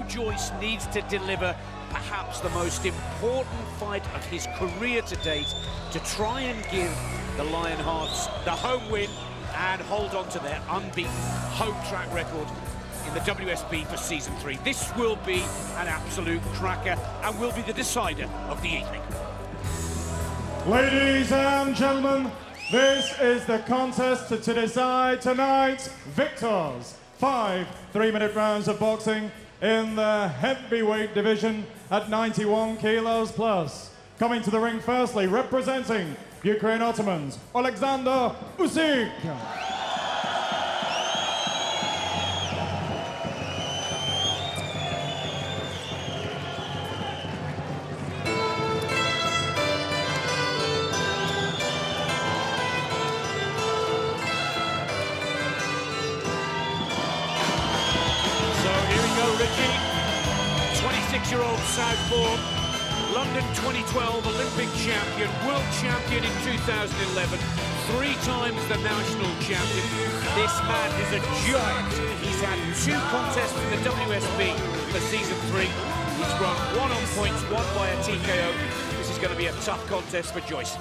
Joyce needs to deliver perhaps the most important fight of his career to date to try and give the Lionhearts the home win and hold on to their unbeaten home track record in the WSB for Season 3. This will be an absolute cracker and will be the decider of the evening. Ladies and gentlemen, this is the contest to decide tonight's victors. 5 3-minute rounds of boxing in the heavyweight division at 91 kilos plus. Coming to the ring firstly, representing Ukraine Ottomans, Alexander Usik. Richie, 26-year-old southpaw, London 2012 Olympic champion, world champion in 2011, 3 times the national champion. This man is a giant. He's had 2 contests in the WSB for Season 3. He's run 1 on points, 1 by a TKO. This is going to be a tough contest for Joyce.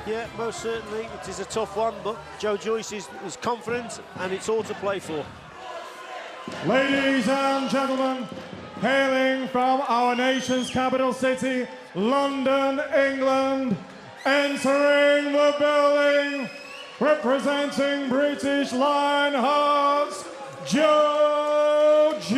Yeah, most certainly. It is a tough one, but Joyce is confident and it's all to play for. Ladies and gentlemen, hailing from our nation's capital city, London, England, entering the building, representing British Lionhearts, Joyce.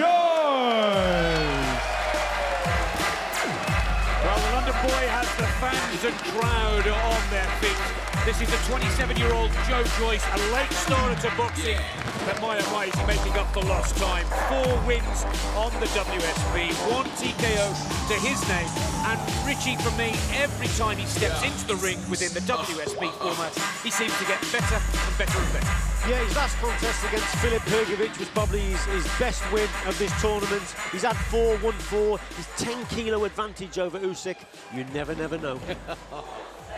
Well, the London boy has the fans and crowd on their feet. This is a 27-year-old Joyce, a late starter to boxing, but my oh my, is he making up for lost time. 4 wins on the WSB, 1 TKO to his name, and Richie, for me, every time he steps into the ring within the WSB format, he seems to get better and better and better. Yeah, his last contest against Filip Hrgovic was probably his best win of this tournament. He's had 4, won 4, his 10-kilo advantage over Usik. You never know.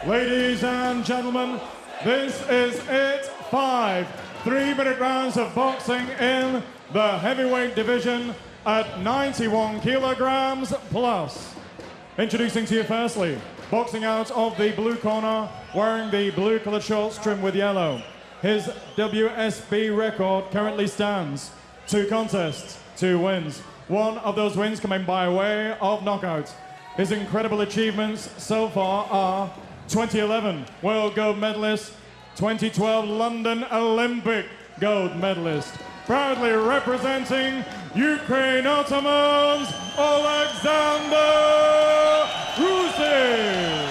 Ladies and gentlemen, this is it. 5 3-minute rounds of boxing in the heavyweight division at 91 kilograms plus. Introducing to you firstly, boxing out of the blue corner, wearing the blue colored shorts trimmed with yellow. His WSB record currently stands 2 contests, 2 wins. 1 of those wins coming by way of knockout. His incredible achievements so far are 2011 World Gold Medalist, 2012 London Olympic Gold Medalist. Proudly representing Ukraine Ottomans, Alexander Usik.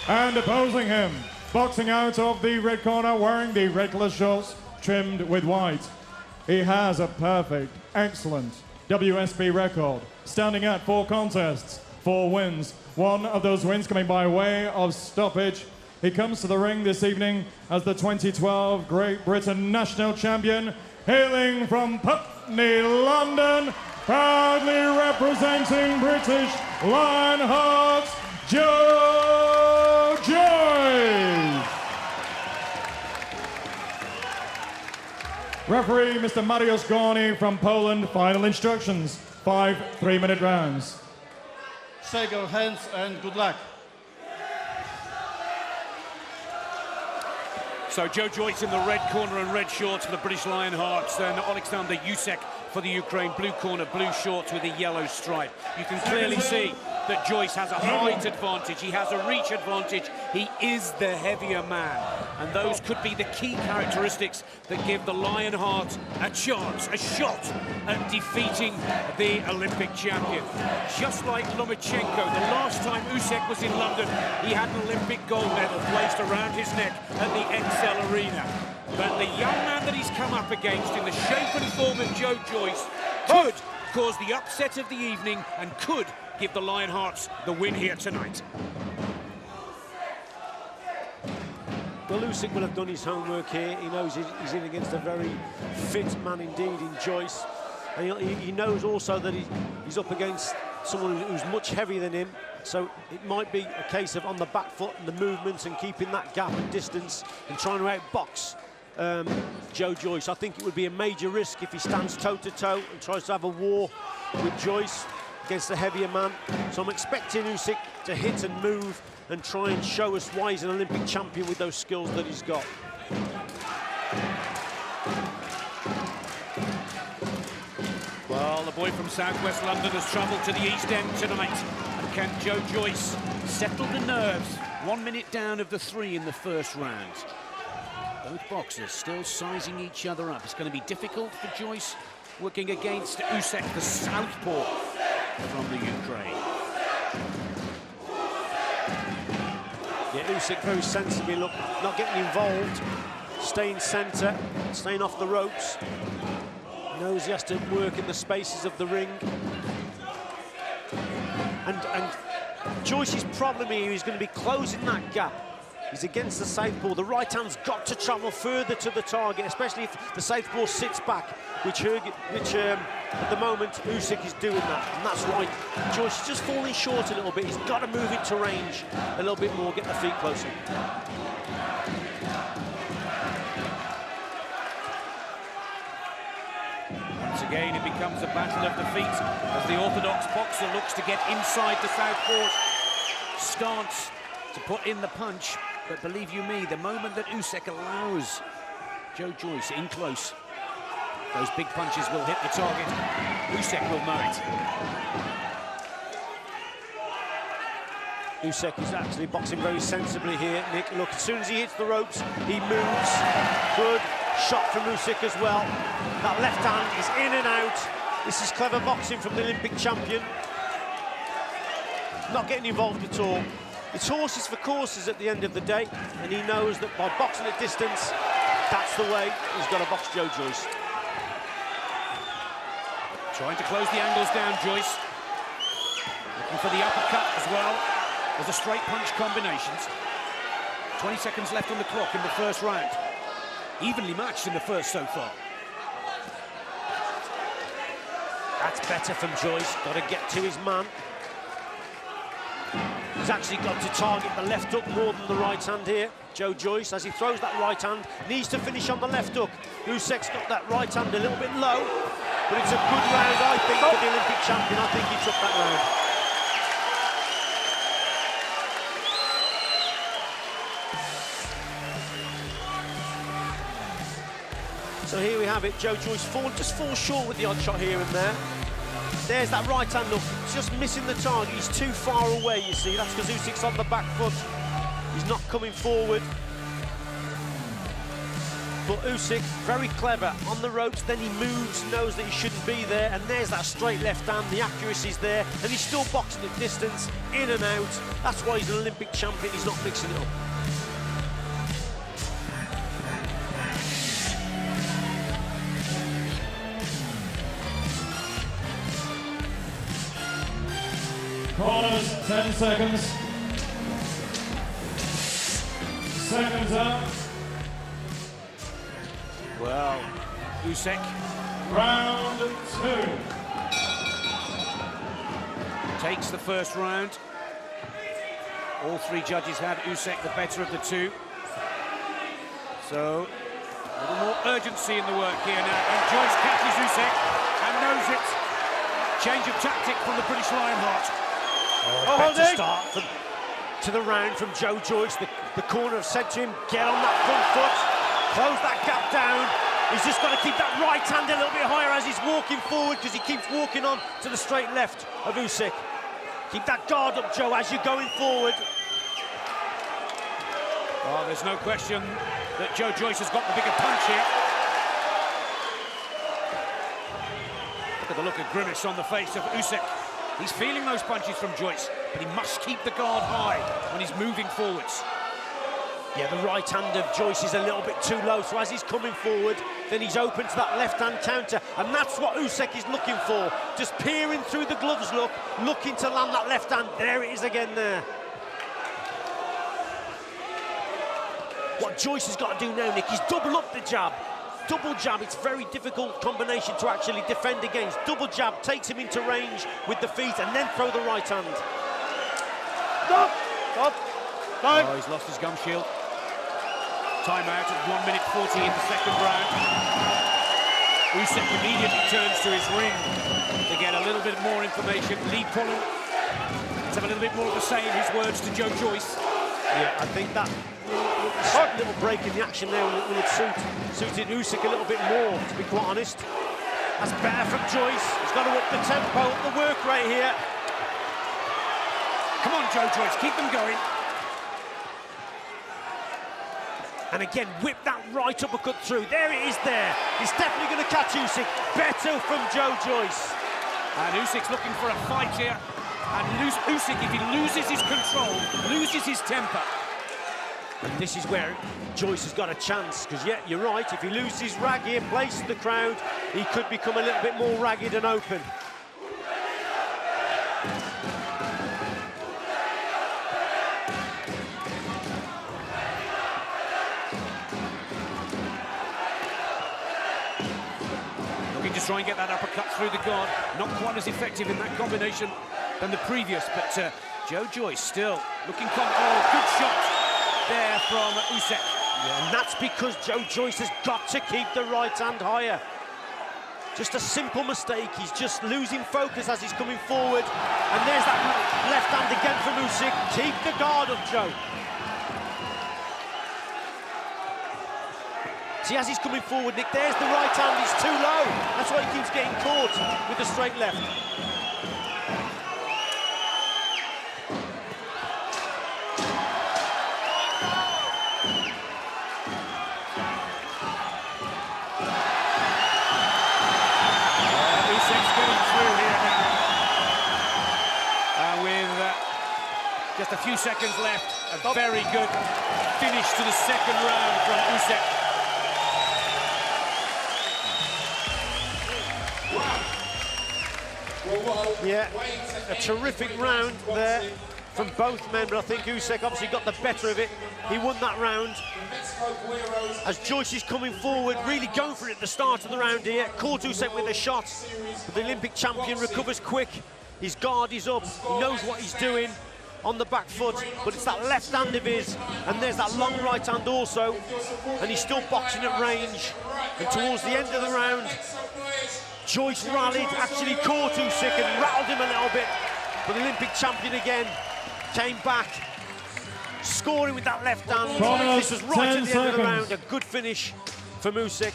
And opposing him, boxing out of the red corner, wearing the red colour shorts trimmed with white. He has a perfect, excellent WSB record, standing at 4 contests, 4 wins. 1 of those wins coming by way of stoppage. He comes to the ring this evening as the 2012 Great Britain national champion, hailing from Putney, London, proudly representing British Lionhearts, Joyce. Referee Mr. Mariusz Gorny from Poland. Final instructions. 5 3-minute rounds. Shake your hands and good luck. So Joyce in the red corner and red shorts for the British Lionhearts, then Alexander Usik for the Ukraine, blue corner, blue shorts with a yellow stripe. You can clearly see that Joyce has a height advantage, he has a reach advantage, he is the heavier man. And those could be the key characteristics that give the Lionhearts a chance, a shot at defeating the Olympic champion. Just like Lomachenko, the last time Usik was in London, he had an Olympic gold medal placed around his neck at the XL Arena. But the young man that he's come up against in the shape and form of Joyce could cause the upset of the evening and could give the Lionhearts the win here tonight. Well, Usik will have done his homework here. He knows he's in against a very fit man indeed in Joyce. And he knows also that he's up against someone who's much heavier than him. So it might be a case of on the back foot and the movements and keeping that gap and distance and trying to outbox Joe Joyce. I think it would be a major risk if he stands toe-to-toe and tries to have a war with Joyce against the heavier man. So I'm expecting Usik to hit and move and try and show us why he's an Olympic champion with those skills that he's got. Well, the boy from southwest London has travelled to the East End tonight. And can Joe Joyce settle the nerves? 1 minute down of the 3 in the first round. Both boxers still sizing each other up. It's going to be difficult for Joyce working against Usik, the southpaw from the Ukraine. Yeah, Usik very sensibly, look, not getting involved, staying centre, staying off the ropes. Knows he has to work in the spaces of the ring. And Joyce's problem here is going to be closing that gap. He's against the southpaw. The right hand's got to travel further to the target, especially if the southpaw sits back, which at the moment Usik is doing that, and that's why Joyce is just falling short a little bit. He's got to move into range a little bit more, get the feet closer. Once again, it becomes a battle of the feet as the orthodox boxer looks to get inside the southpaw's stance to put in the punch. But believe you me, the moment that Usik allows Joe Joyce in close, those big punches will hit the target. Usik will know it. Usik is actually boxing very sensibly here, Nick. Look, as soon as he hits the ropes, he moves. Good shot from Usik as well. That left hand is in and out. This is clever boxing from the Olympic champion. Not getting involved at all. It's horses for courses at the end of the day, and he knows that by boxing at distance, that's the way he's got to box Joe Joyce. Trying to close the angles down, Joyce. Looking for the uppercut as well as the straight punch combinations. 20 seconds left on the clock in the first round. Evenly matched in the first so far. That's better from Joyce. Got to get to his man. He's actually got to target the left hook more than the right hand here. Joe Joyce, as he throws that right hand, needs to finish on the left hook. Usik's got that right hand a little bit low, but it's a good round, I think, for the Olympic champion. I think he took that round. So here we have it. Joe Joyce just falls short with the odd shot here and there. There's that right hand look, just missing the target. He's too far away, you see. That's because Usik's on the back foot. He's not coming forward. But Usik, very clever on the ropes, then he moves, knows that he shouldn't be there, and there's that straight left hand, the accuracy's there, and he's still boxing at distance, in and out. That's why he's an Olympic champion, he's not mixing it up. Corners, 10 seconds. Seconds up. Well, Usik. Round 2. Takes the first round. All three judges had Usik the better of the two. So, a little more urgency in the work here now. And Joyce catches Usik and knows it. Change of tactic from the British Lionheart. Better start to the round from Joe Joyce. The corner have said to him, get on that front foot, close that gap down. He's just got to keep that right hand a little bit higher as he's walking forward, because he keeps walking on to the straight left of Usik. Keep that guard up, Joe, as you're going forward. Well, there's no question that Joe Joyce has got the bigger punch here. Look at the look of grimace on the face of Usik. He's feeling those punches from Joyce, but he must keep the guard high when he's moving forwards. Yeah, the right hand of Joyce is a little bit too low, so as he's coming forward, then he's open to that left-hand counter, and that's what Usik is looking for. Just peering through the gloves, looking to land that left hand. There it is again there. What Joyce has got to do now, Nick, is double up the jab. Double jab, it's a very difficult combination to actually defend against. Double jab takes him into range with the feet and then throw the right hand. Stop! Stop! Time! Oh, he's lost his gum shield. Timeout at 1 minute 40 in the second round. Usik immediately turns to his ring to get a little bit more information. Lee Pollen, let's have a little bit more of the same, his words to Joe Joyce. Yeah, I think that little break in the action there will have suited Usik a little bit more, to be quite honest. That's better from Joyce. He's got to up the tempo, up the work rate here. Come on, Joe Joyce, keep them going. And again, whip that right uppercut through. There it is there. He's definitely going to catch Usik. Better from Joe Joyce. And Usyk's looking for a fight here. And Usik, if he loses his control, loses his temper. And this is where Joyce has got a chance, because, yeah, you're right, if he loses his rag here, places the crowd, he could become a little bit more ragged and open. Looking to try and get that uppercut through the guard. Not quite as effective in that combination than the previous, but Joe Joyce still looking... Oh, good shot there from Usik. Yeah, and that's because Joe Joyce has got to keep the right hand higher. Just a simple mistake. He's just losing focus as he's coming forward. And there's that left hand again from Usik. Keep the guard up, Joe. See, as he's coming forward, Nick, there's the right hand. He's too low. That's why he keeps getting caught with the straight left. Just a few seconds left. A very good finish to the second round from Usik. Yeah, a terrific round there from both men, but I think Usik obviously got the better of it. He won that round. As Joyce is coming forward, really going for it at the start of the round here. Caught Usik with a shot, but the Olympic champion recovers quick. His guard is up, he knows what he's doing on the back foot, but it's that left hand of his, and there's that long right hand also, and he's still boxing at range. And towards the end of the round, Joyce rallied, actually caught Usik and rattled him a little bit, but the Olympic champion again came back, scoring with that left hand. This was right at the end of the round. A good finish from Usik,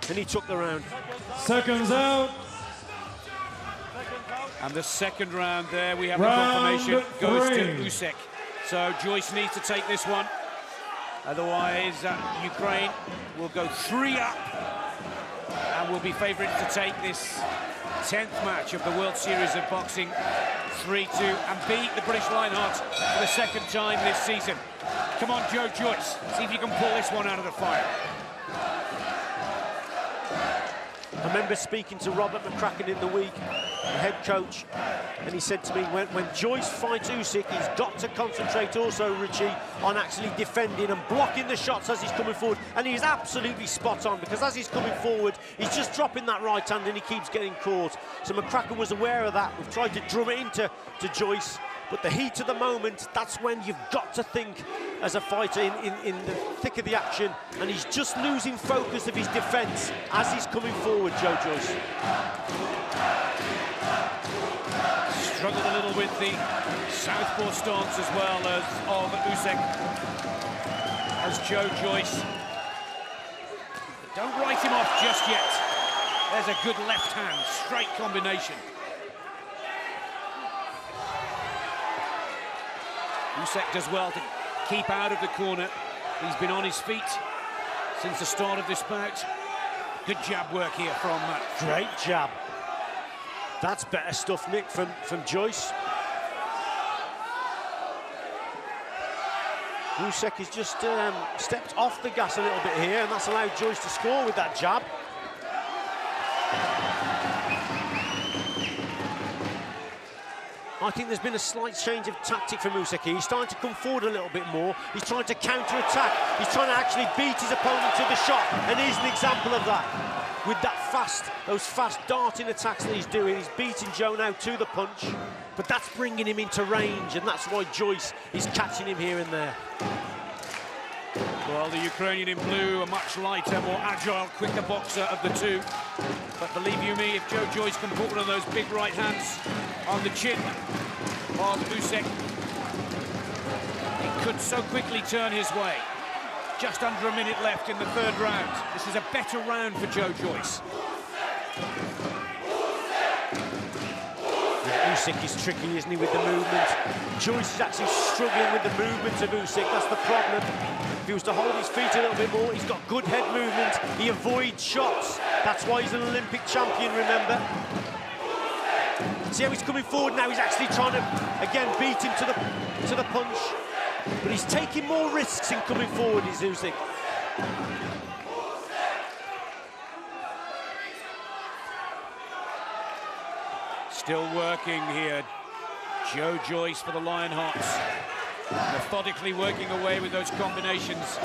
and he took the round. Seconds out. And the second round there, we have the confirmation, goes to Usik. So Joyce needs to take this one. Otherwise, Ukraine will go 3 up and will be favourites to take this 10th match of the World Series of Boxing 3-2 and beat the British Lionhearts for the second time this season. Come on, Joe Joyce, see if you can pull this one out of the fire. I remember speaking to Robert McCracken in the week, the head coach, and he said to me, when Joyce fights Usik, he's got to concentrate also, Richie, on actually defending and blocking the shots as he's coming forward. And he's absolutely spot on, because as he's coming forward, he's just dropping that right hand and he keeps getting caught. So McCracken was aware of that. We've tried to drum it into Joyce, but the heat of the moment, that's when you've got to think as a fighter in the thick of the action, and he's just losing focus of his defence as he's coming forward, Joe Joyce. Struggled a little with the southpaw stance as well as of Usik, as Joe Joyce. But don't write him off just yet. There's a good left hand, straight combination. Usik does well to keep out of the corner. He's been on his feet since the start of this bout. Good jab work here from Great jab. That's better stuff, Nick, from Joyce. Usik has just stepped off the gas a little bit here, and that's allowed Joyce to score with that jab. I think there's been a slight change of tactic from Usik. He's starting to come forward a little bit more. He's trying to counter-attack. He's trying to actually beat his opponent to the shot, and here's an example of that. With those fast darting attacks that he's doing, he's beating Joe now to the punch, but that's bringing him into range, and that's why Joyce is catching him here and there. Well, the Ukrainian in blue, a much lighter, more agile, quicker boxer of the two. But believe you me, if Joe Joyce can put one of those big right hands on the chin of Usik, it could so quickly turn his way. Just under a minute left in the third round. This is a better round for Joe Joyce. Yeah, Usik is tricky, isn't he, with the movement? Joyce is actually struggling with the movement of Usik. That's the problem. If he was to hold his feet a little bit more, he's got good head movement. He avoids shots. That's why he's an Olympic champion, remember? See how he's coming forward now? He's actually trying to, again, beat him to the punch. But he's taking more risks in coming forward, is Usik. Still working here. Joe Joyce for the Lionhearts. Methodically working away with those combinations.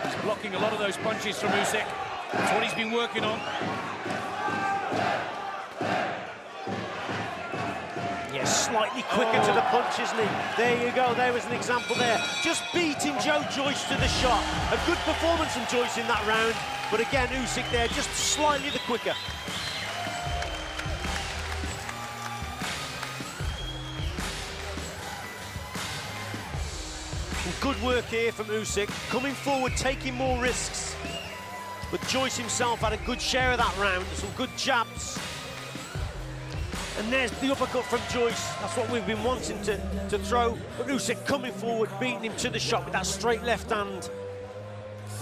He's blocking a lot of those punches from Usik. That's what he's been working on. Yeah, slightly quicker to the punch, isn't he? There you go, there was an example there. Just beating Joe Joyce to the shot. A good performance from Joyce in that round, but again, Usik there, just slightly the quicker. Good work here from Usik, coming forward, taking more risks. But Joyce himself had a good share of that round, some good jabs. And there's the uppercut from Joyce. That's what we've been wanting to throw. But Usik coming forward, beating him to the shot with that straight left hand.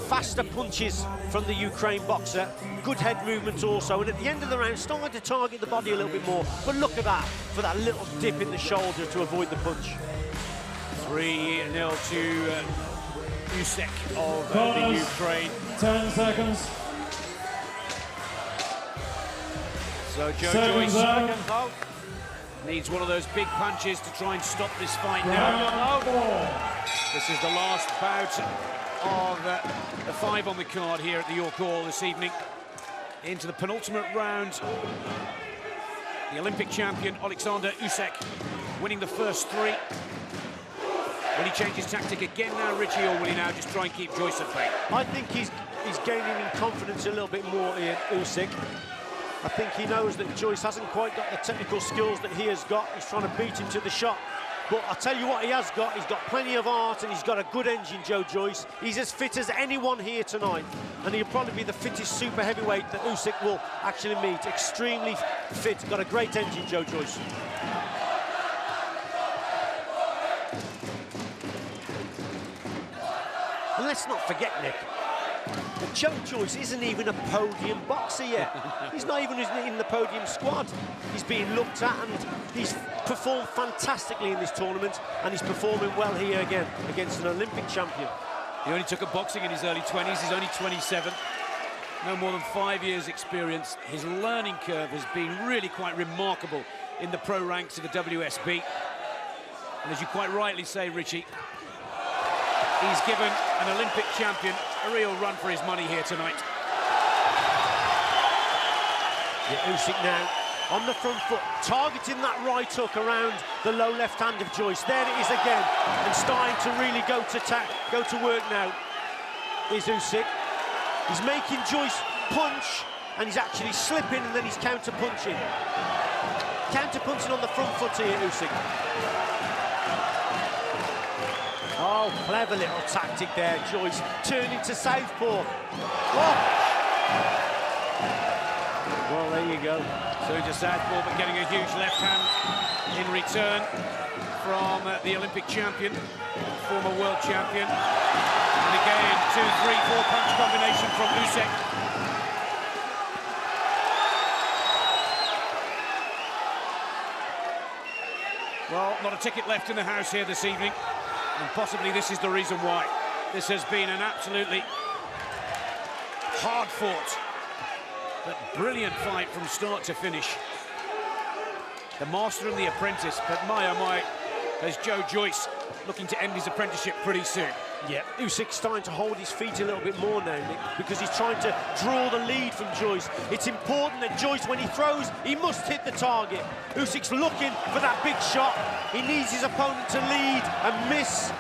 Faster punches from the Ukraine boxer. Good head movement also. And at the end of the round, starting to target the body a little bit more. But look at that, for that little dip in the shoulder to avoid the punch. 3-0 to Usik of the Ukraine. 10 seconds. So Joe Joyce needs one of those big punches to try and stop this fight now. This is the last bout of the 5 on the card here at the York Hall this evening. Into the penultimate round. The Olympic champion, Alexander Usik, winning the first 3. Will he change his tactic again now, Richie, or will he now just try and keep Joyce at bay? I think he's gaining in confidence a little bit more here, Usik. I think he knows that Joyce hasn't quite got the technical skills that he has got. He's trying to beat him to the shot. But I'll tell you what he has got. He's got plenty of art and he's got a good engine, Joe Joyce. He's as fit as anyone here tonight. And he'll probably be the fittest super heavyweight that Usik will actually meet. Extremely fit, got a great engine, Joe Joyce. And let's not forget, Nick, that Joe Joyce isn't even a podium boxer yet. He's not even in the podium squad. He's being looked at and he's performed fantastically in this tournament and he's performing well here again against an Olympic champion. He only took up boxing in his early 20s. He's only 27. No more than 5 years experience. His learning curve has been really quite remarkable in the pro ranks of the WSB. And as you quite rightly say, Richie, he's given an Olympic champion a real run for his money here tonight. Yeah, Usik now on the front foot, targeting that right hook around the low left hand of Joyce. There it is again, and starting to really go to work now is Usik. He's making Joyce punch, and he's actually slipping, and then he's counter-punching. Counter-punching on the front foot here, Usik. Oh, clever little tactic there, Joyce. Turning to southpaw. Oh. Well, there you go. So to southpaw, but getting a huge left hand in return from the Olympic champion, former world champion. And again, 2, 3, 4 punch combination from Usik. Well, not a ticket left in the house here this evening. And possibly this is the reason why. This has been an absolutely hard-fought but brilliant fight from start to finish. The master and the apprentice, but my oh my, there's Joe Joyce looking to end his apprenticeship pretty soon. Yeah, Usyk's starting to hold his feet a little bit more now, Nick, because he's trying to draw the lead from Joyce. It's important that Joyce, when he throws, he must hit the target. Usyk's looking for that big shot. He needs his opponent to lead and miss.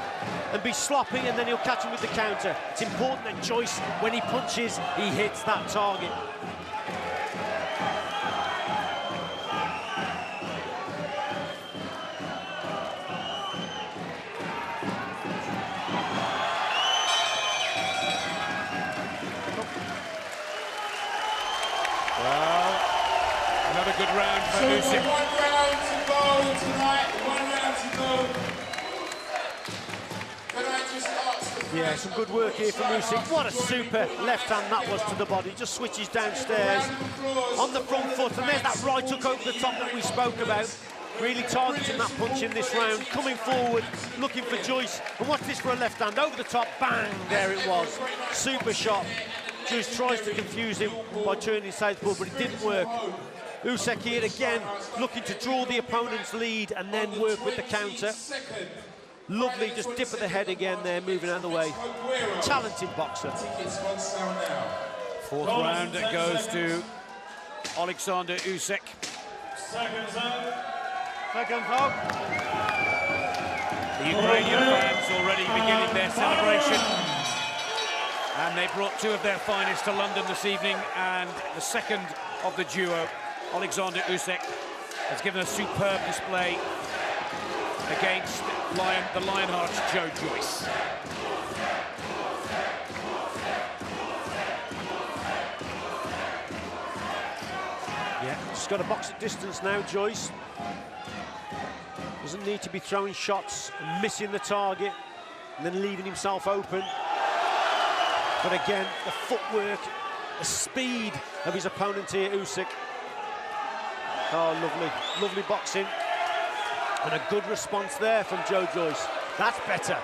and be sloppy, and then he'll catch him with the counter. It's important that Joyce, when he punches, he hits that target. Well, another good round for So Usik. 1 round to go tonight, 1 round to go. Can I just ask the Yeah, some good work here from Usik. What a super left hand that was to the body. Just switches downstairs on the front foot, and there's that right hook over the top that we spoke about. Really targeting that punch in this round, coming forward, looking for Joyce. And watch this for a left hand over the top, bang, there it was. Super shot. Joyce tries to confuse him by turning southpaw, but it didn't work. Usik here again, looking to draw the opponent's lead and then work with the counter. Lovely, just dip of the head again there, moving out of the way. Talented boxer. Fourth round that goes to Alexander Usik. Second round. The Ukrainian fans already beginning their celebration. And they brought 2 of their finest to London this evening, and the second of the duo, Alexander Usik, has given a superb display against the Lionheart's Joe Joyce. Yeah, just got to box at distance now, Joyce. Doesn't need to be throwing shots and missing the target and then leaving himself open. But again, the footwork, the speed of his opponent here, Usik. Oh, lovely, lovely boxing. And a good response there from Joe Joyce. That's better.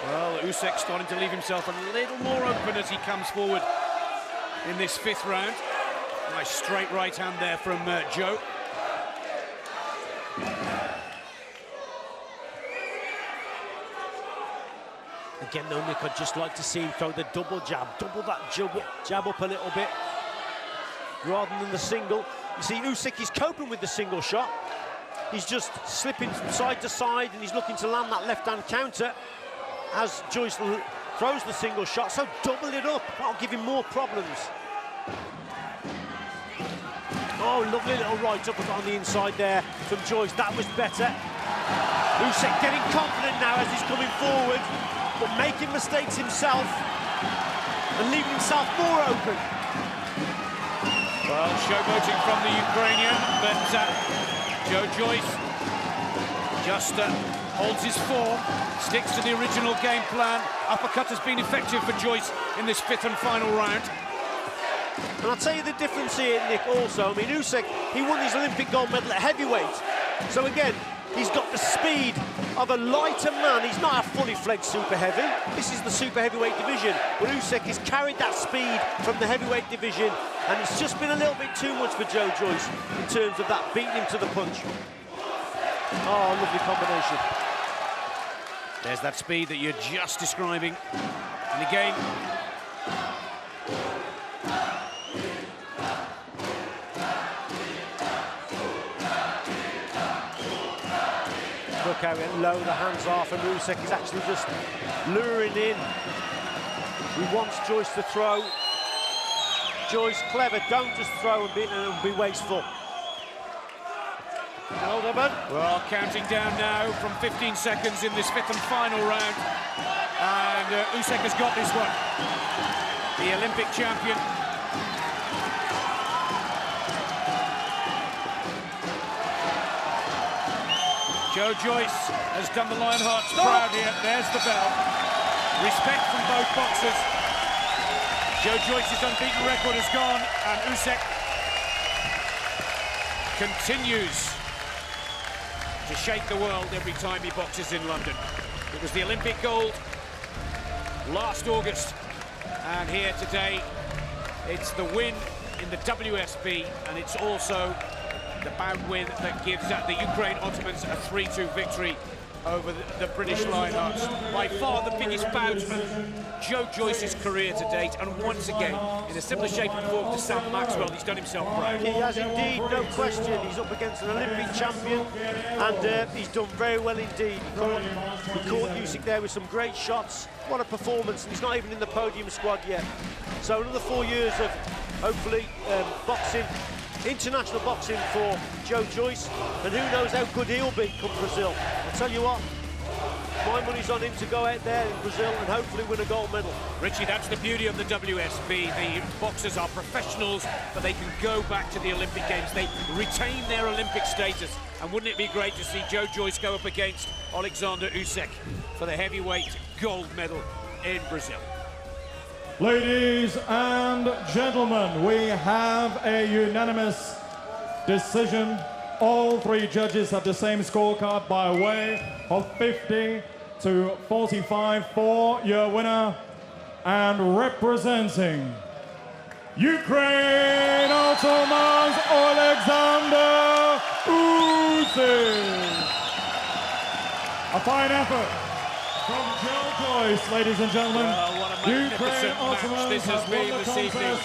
Well, Usyk starting to leave himself a little more open as he comes forward in this 5th round. Nice straight right hand there from Joe. Again, though, Nick, I'd just like to see him throw the double jab, double that jab up a little bit, rather than the single. You see, Usik is coping with the single shot. He's just slipping from side to side, and he's looking to land that left-hand counter as Joyce throws the single shot. So double it up, that'll give him more problems. Oh, lovely little right uppercut on the inside there from Joyce. That was better. Usik getting confident now as he's coming forward, but making mistakes himself and leaving himself more open. Well, showboating from the Ukrainian, but Joe Joyce just holds his form, sticks to the original game plan. Uppercut has been effective for Joyce in this 5th and final round. And I'll tell you the difference here, Nick, also. I mean, Usik, he won his Olympic gold medal at heavyweight. So again, he's got the speed of a lighter man. He's not a fully fledged super heavy. This is the super heavyweight division. But Usik has carried that speed from the heavyweight division, and it's just been a little bit too much for Joe Joyce in terms of that beating him to the punch. Oh, lovely combination. There's that speed that you're just describing. And again, look how low the hands are from Usik. He's actually just luring in. He wants Joyce to throw. Joyce, clever, don't just throw and be wasteful. well, counting down now from 15 seconds in this 5th and final round. And Usik has got this one. The Olympic champion. Joe Joyce has done the Lionhearts proud here. There's the bell. Respect from both boxers. Joe Joyce's unbeaten record has gone, and Usik continues to shake the world every time he boxes in London. It was the Olympic gold last August, and here today it's the win in the WSB, and it's also the bout win that gives the Ukraine Ottomans a 3-2 victory over the British Lionhearts. By far the biggest bout of Joe Joyce's career to date, and once again, in a similar shape and form to Sam Maxwell, he's done himself proud. He has indeed, no question. He's up against an Olympic champion, and he's done very well indeed. He caught Usik there with some great shots. What a performance, and he's not even in the podium squad yet. So another 4 years of, hopefully, boxing, international boxing for Joe Joyce, and who knows how good he'll be come Brazil. I'll tell you what, my money's on him to go out there in Brazil and hopefully win a gold medal. Richie, that's the beauty of the WSB. The boxers are professionals, but they can go back to the Olympic Games. They retain their Olympic status. And wouldn't it be great to see Joe Joyce go up against Alexander Usik for the heavyweight gold medal in Brazil? Ladies and gentlemen, we have a unanimous decision. All three judges have the same scorecard by way of 50 to 45 for your winner, and representing Ukraine, Ottoman's Alexander Usik. A fine effort from Joe Joyce, ladies and gentlemen. What a magnificent match this has been this evening.